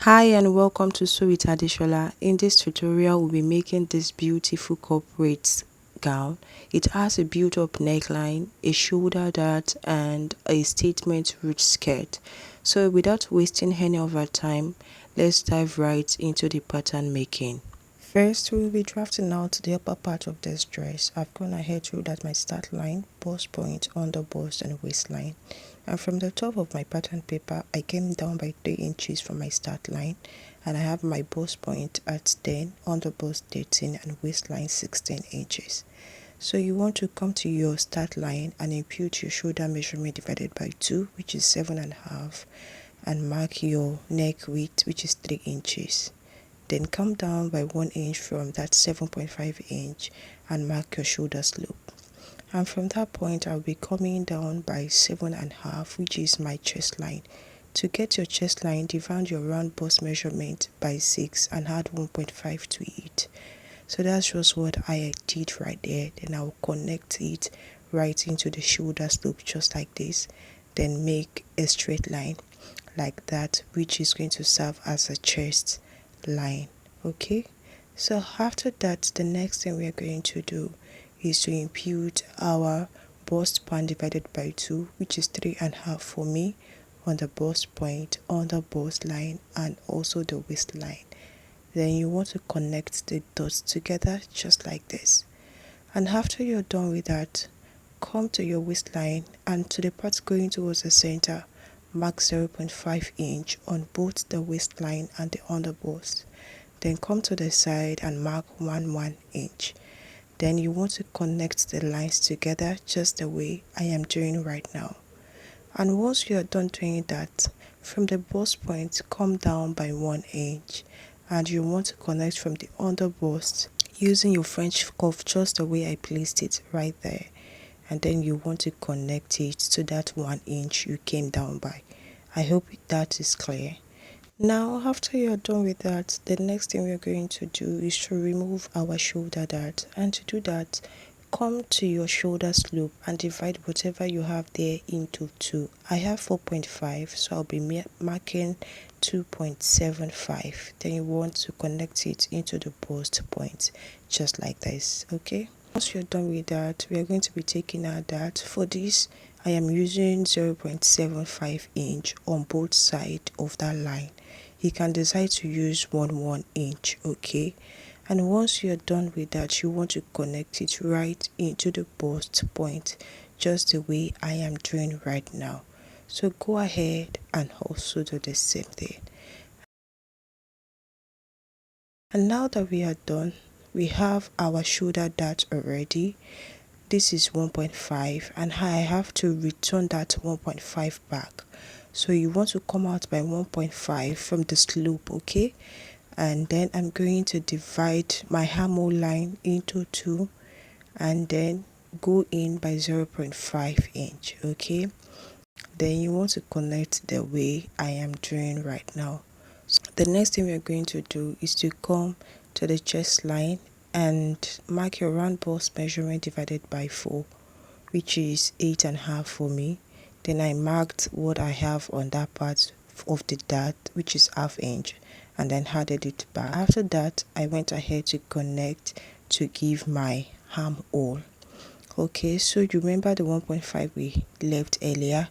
Hi and welcome to Sew with Adeshola. In this tutorial, we'll be making this beautiful corporate gown. It has a built-up neckline, a shoulder dart, and a statement ruched skirt. So without wasting any of our time, let's dive right into the pattern making. First, we will be drafting out the upper part of this dress. I've gone ahead to at my start line, bust point, under bust and waistline. And from the top of my pattern paper, I came down by 3 inches from my start line, and I have my bust point at 10, under bust 13 and waistline 16 inches. So you want to come to your start line and impute your shoulder measurement divided by 2, which is 7.5, and mark your neck width, which is 3 inches. Then come down by 1 inch from that 7.5 inch and mark your shoulder slope. And from that point, I'll be coming down by 7.5, which is my chest line. To get your chest line, divide your round bust measurement by 6 and add 1.5 to it. So that's just what I did right there. Then I'll connect it right into the shoulder slope just like this. Then make a straight line like that, which is going to serve as a chest line. Okay, so after that, the next thing we are going to do is to impute our bust span divided by 2, which is 3.5 for me, on the bust point, on the bust line, and also the waistline. Then you want to connect the dots together just like this. And after you're done with that, come to your waistline and to the part going towards the center, mark 0.5 inch on both the waistline and the underbust. Then come to the side and mark 1 inch. Then you want to connect the lines together just the way I am doing right now. And once you are done doing that, from the bust point, come down by 1 inch, and you want to connect from the under bust using your French cuff just the way I placed it right there. And then you want to connect it to that 1 inch you came down by. I hope that is clear. Now, after you're done with that, the next thing we're going to do is to remove our shoulder dart. And to do that, come to your shoulder slope and divide whatever you have there into 2. I have 4.5, so I'll be marking 2.75. Then you want to connect it into the bust point, just like this, okay? Once you're done with that, we are going to be taking our dart. For this, I am using 0.75 inch on both sides of that line. You can decide to use 1 inch, okay? And once you're done with that, you want to connect it right into the bust point, just the way I am doing right now. So go ahead and also do the same thing. And now that we are done, we have our shoulder dart already. This is 1.5 and I have to return that 1.5 back. So you want to come out by 1.5 from the slope, okay? And then I'm going to divide my armhole line into 2 and then go in by 0.5 inch, okay? Then you want to connect the way I am doing right now. So the next thing we're going to do is to come to the chest line and mark your round bust measurement divided by 4, which is 8.5 for me. Then I marked what I have on that part of the dart, which is ½ inch, and then added it back. After that, I went ahead to connect to give my armhole. Okay, so you remember the 1.5 we left earlier?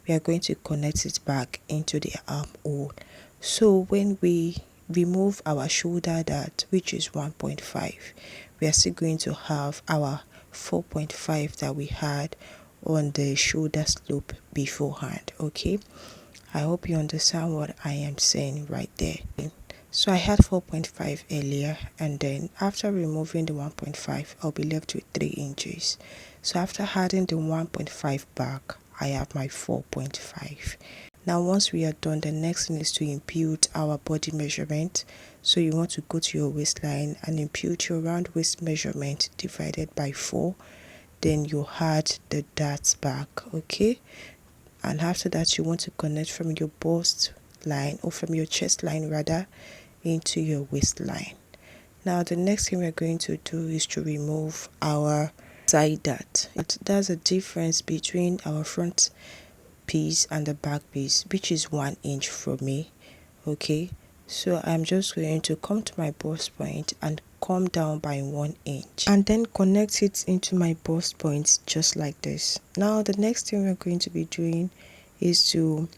We are going to connect it back into the armhole. So when we remove our shoulder dart, which is 1.5, we are still going to have our 4.5 that we had on the shoulder slope beforehand, okay? I hope you understand what I am saying right there. So I had 4.5 earlier, and then after removing the 1.5, I'll be left with 3 inches. So after adding the 1.5 back, I have my 4.5. Now once we are done, the next thing is to impute our body measurement. So you want to go to your waistline and impute your round waist measurement divided by 4. Then you add the darts back, okay? And after that, you want to connect from your bust line, or from your chest line rather, into your waistline. Now the next thing we're going to do is to remove our side dart. There's a difference between our front piece and the back piece, which is 1 inch for me, okay? So I'm just going to come to my bust point and come down by 1 inch and then connect it into my bust point just like this. Now the next thing we're going to be doing is to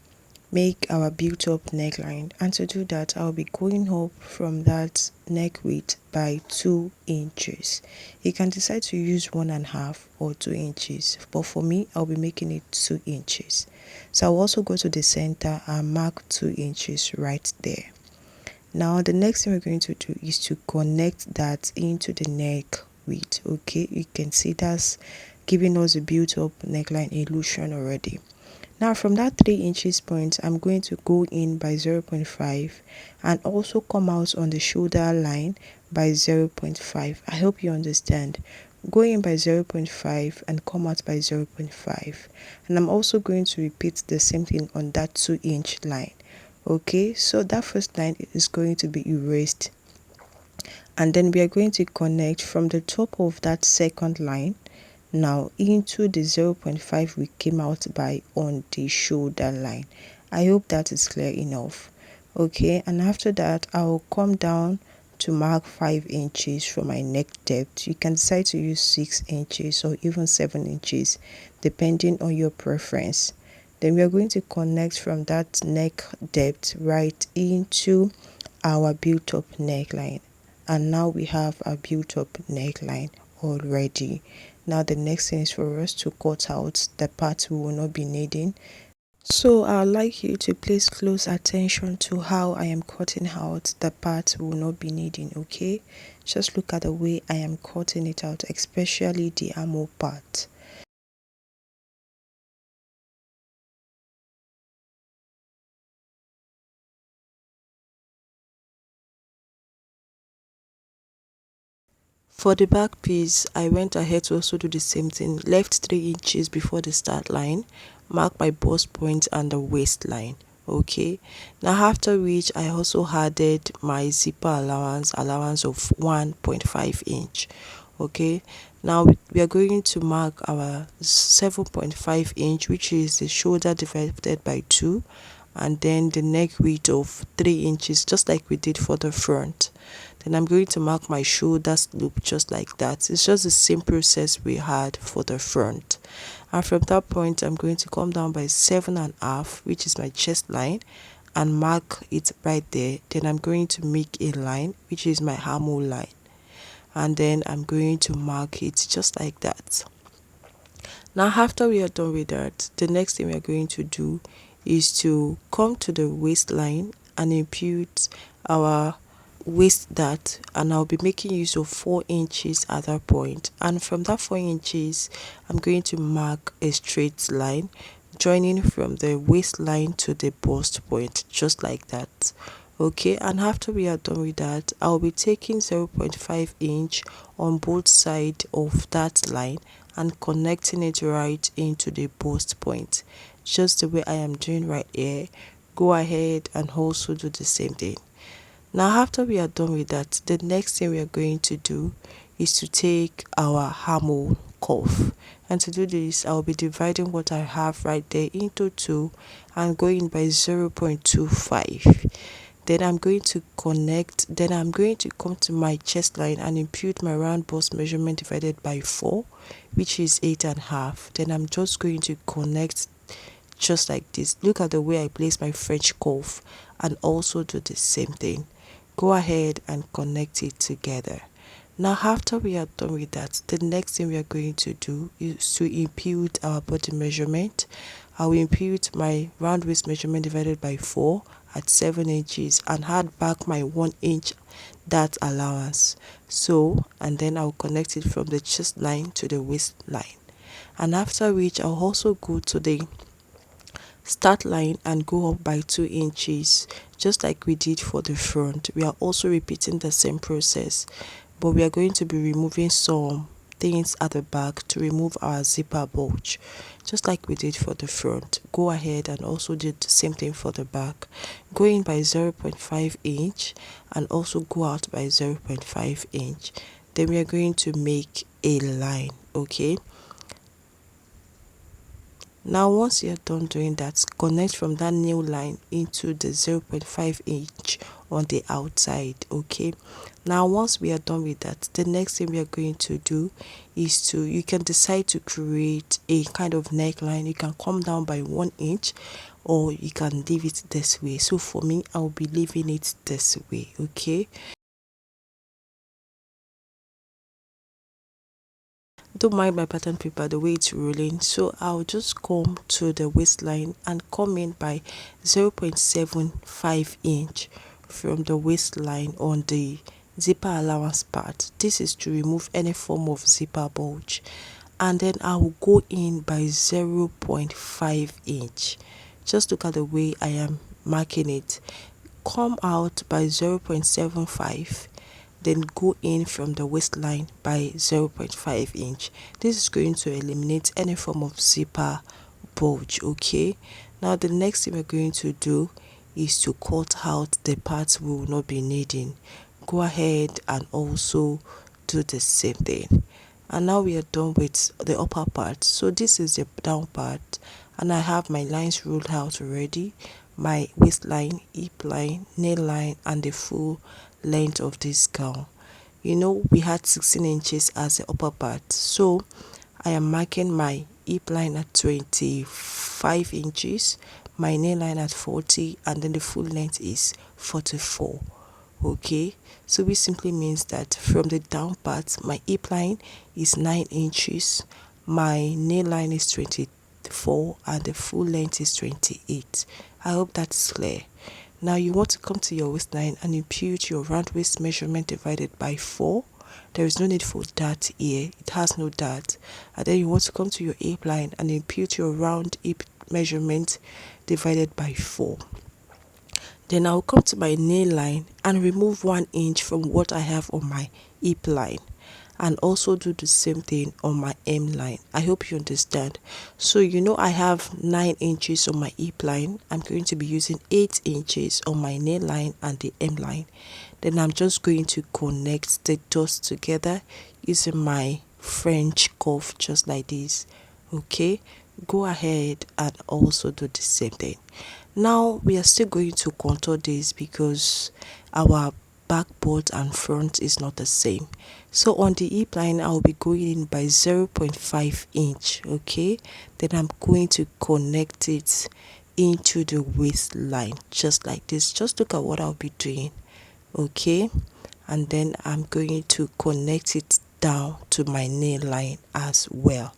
make our built up neckline, and to do that I'll be going up from that neck width by 2 inches. You can decide to use 1.5 or 2 inches, but for me I'll be making it 2 inches. So I'll also go to the center and mark 2 inches right there. Now the next thing we're going to do is to connect that into the neck width. Okay, you can see that's giving us a built up neckline illusion already. Now from that 3 inches point, I'm going to go in by 0.5 and also come out on the shoulder line by 0.5. I hope you understand. Go in by 0.5 and come out by 0.5. And I'm also going to repeat the same thing on that 2-inch line. Okay, so that first line is going to be erased. And then we are going to connect from the top of that second line now into the 0.5 we came out by on the shoulder line. I hope that is clear enough. Okay, and after that I'll come down to mark 5 inches for my neck depth. You can decide to use 6 inches or even 7 inches depending on your preference. Then we are going to connect from that neck depth right into our built up neckline, and now we have a built up neckline already. Now the next thing is for us to cut out the part we will not be needing. So I'd like you to place close attention to how I am cutting out the part we will not be needing. Okay, just look at the way I am cutting it out, especially the armhole part. For the back piece, I went ahead to also do the same thing. Left 3 inches before the start line, mark my bust point and the waistline. Okay, now after which I also added my zipper allowance of 1.5 inch. Okay, now we are going to mark our 7.5 inch, which is the shoulder divided by 2, and then the neck width of 3 inches, just like we did for the front. Then I'm going to mark my shoulder loop just like that. It's just the same process we had for the front. And from that point I'm going to come down by 7.5, which is my chest line, and mark it right there. Then I'm going to make a line, which is my armhole line, and then I'm going to mark it just like that. Now after we are done with that, the next thing we are going to do is to come to the waistline and impute our waist dart, and I'll be making use of 4 inches at that point. And from that 4 inches I'm going to mark a straight line joining from the waistline to the bust point just like that. Okay, and after we are done with that, I'll be taking 0.5 inch on both sides of that line and connecting it right into the bust point just the way I am doing right here. Go ahead and also do the same thing. Now after we are done with that, the next thing we are going to do is to take our armhole cuff, and to do this I'll be dividing what I have right there into 2 and going by 0.25. Then I'm going to connect, then I'm going to come to my chest line and impute my round bust measurement divided by 4, which is 8.5. Then I'm just going to connect just like this. Look at the way I place my French cuff and also do the same thing. Go ahead and connect it together. Now after we are done with that, the next thing we are going to do is to impute our body measurement. I will impute my round waist measurement divided by 4 at 7 inches and add back my 1 inch dart allowance. So, and then I'll connect it from the chest line to the waistline. And after which I'll also go to the start line and go up by 2 inches just like we did for the front. We are also repeating the same process, but we are going to be removing some things at the back to remove our zipper bulge just like we did for the front. Go ahead and also do the same thing for the back. Go in by 0.5 inch and also go out by 0.5 inch. Then we are going to make a line. Okay, Now once you're done doing that, connect from that new line into the 0.5 inch on the outside. Okay, now once we are done with that, the next thing we are going to do is to, you can decide to create a kind of neckline. You can come down by 1 inch, or you can leave it this way. So for me, I'll be leaving it this way. Okay, don't mind my pattern paper the way it's rolling. So I'll just come to the waistline and come in by 0.75 inch from the waistline on the zipper allowance part. This is to remove any form of zipper bulge, and then I will go in by 0.5 inch. Just look at the way I am marking it. Come out by 0.75, then go in from the waistline by 0.5 inch. This is going to eliminate any form of zipper bulge. Okay, now the next thing we're going to do is to cut out the parts we will not be needing. Go ahead and also do the same thing. And now we are done with the upper part. So this is the down part, and I have my lines ruled out already, my waistline, hip line, nail line, and the full length of this gown. You know, we had 16 inches as the upper part, so I am marking my hip line at 25 inches, my nail line at 40, and then the full length is 44. Okay, so which simply means that from the down part, my hip line is 9 inches, my nail line is 24, and the full length is 28. I hope that's clear. Now you want to come to your waistline and impute your round waist measurement divided by 4. There is no need for dart here, it has no dart. And then you want to come to your hip line and impute your round hip measurement divided by 4. Then I'll come to my nail line and remove 1 inch from what I have on my hip line, and also do the same thing on my hem line. I hope you understand. So you know I have 9 inches on my hip line. I'm going to be using 8 inches on my nail line and the hem line. Then I'm just going to connect the dots together using my French cuff, just like this. Okay, go ahead and also do the same thing. Now we are still going to contour this because our backboard and front is not the same. So on the hip line, I'll be going in by 0.5 inch. Okay, then I'm going to connect it into the waistline, just like this. Just look at what I'll be doing. Okay, and then I'm going to connect it down to my nail line as well.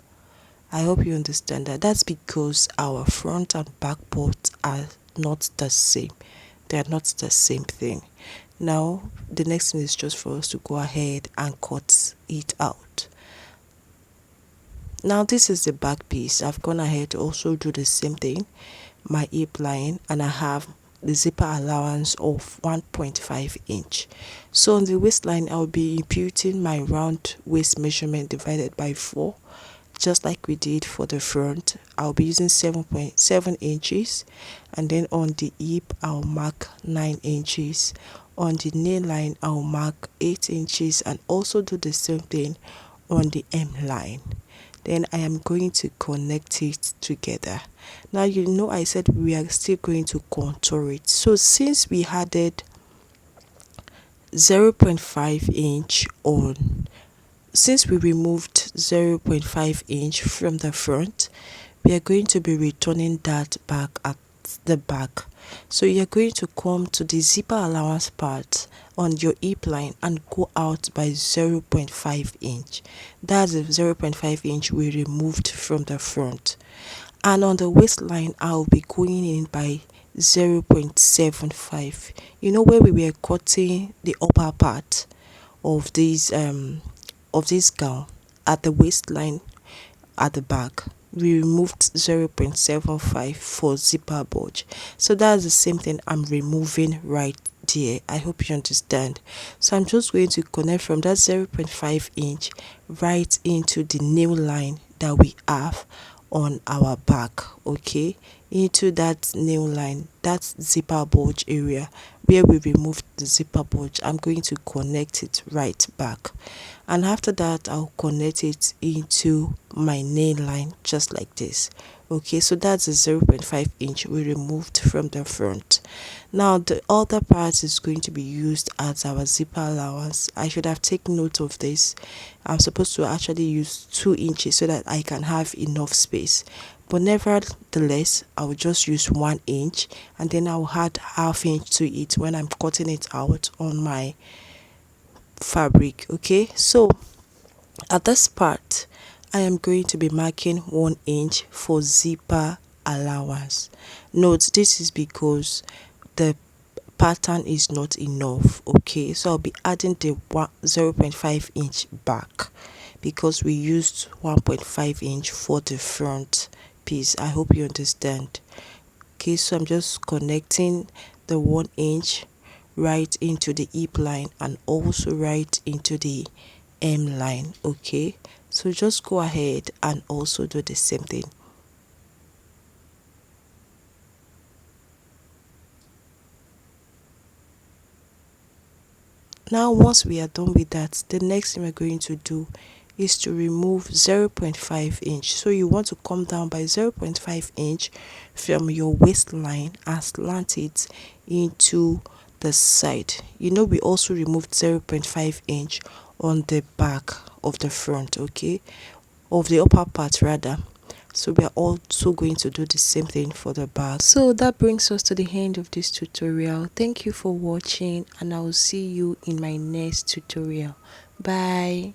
I hope you understand that. That's because our front and back parts are not the same. They are not the same thing. Now, the next thing is just for us to go ahead and cut it out. Now, this is the back piece. I've gone ahead to also do the same thing. My hip line, and I have the zipper allowance of 1.5 inch. So on the waistline, I'll be imputing my round waist measurement divided by 4. Just like we did for the front, I'll be using 7.7 inches, and then on the hip I'll mark 9 inches. On the nail line I'll mark 8 inches, and also do the same thing on the hem line. Then I am going to connect it together. Now you know I said we are still going to contour it. So since we added 0.5 inch on, since we removed 0.5 inch from the front, we are going to be returning that back at the back. So you're going to come to the zipper allowance part on your hip line and go out by 0.5 inch. That's the 0.5 inch we removed from the front. And on the waistline, I'll be going in by 0.75. You know where we were cutting the upper part of this gown at the waistline at the back, we removed 0.75 for zipper bulge. So that's the same thing I'm removing right there. I hope you understand. So I'm just going to connect from that 0.5 inch right into the nail line that we have on our back. Okay, into that nail line, that zipper bulge area where we removed the zipper bulge. I'm going to connect it right back, and after that I'll connect it into my nail line just like this. Okay, so that's the 0.5 inch we removed from the front. Now the other part is going to be used as our zipper allowance. I should have taken note of this. I'm supposed to actually use 2 inches so that I can have enough space, but nevertheless I will just use 1 inch, and then I'll add half inch to it when I'm cutting it out on my fabric. Okay, so at this part, I am going to be marking 1 inch for zipper allowance. Note this is because the pattern is not enough. Okay, so I'll be adding the 0.5 inch back because we used 1.5 inch for the front piece. I hope you understand. Okay, so I'm just connecting the 1 inch right into the hip line and also right into the hem line. Okay, so just go ahead and also do the same thing. Now once we are done with that, the next thing we're going to do is to remove 0.5 inch. So you want to come down by 0.5 inch from your waistline and slant it into the side. You know, we also removed 0.5 inch on the back of the front, okay, of the upper part rather. So we are also going to do the same thing for the back. So that brings us to the end of this tutorial. Thank you for watching, and I will see you in my next tutorial. Bye.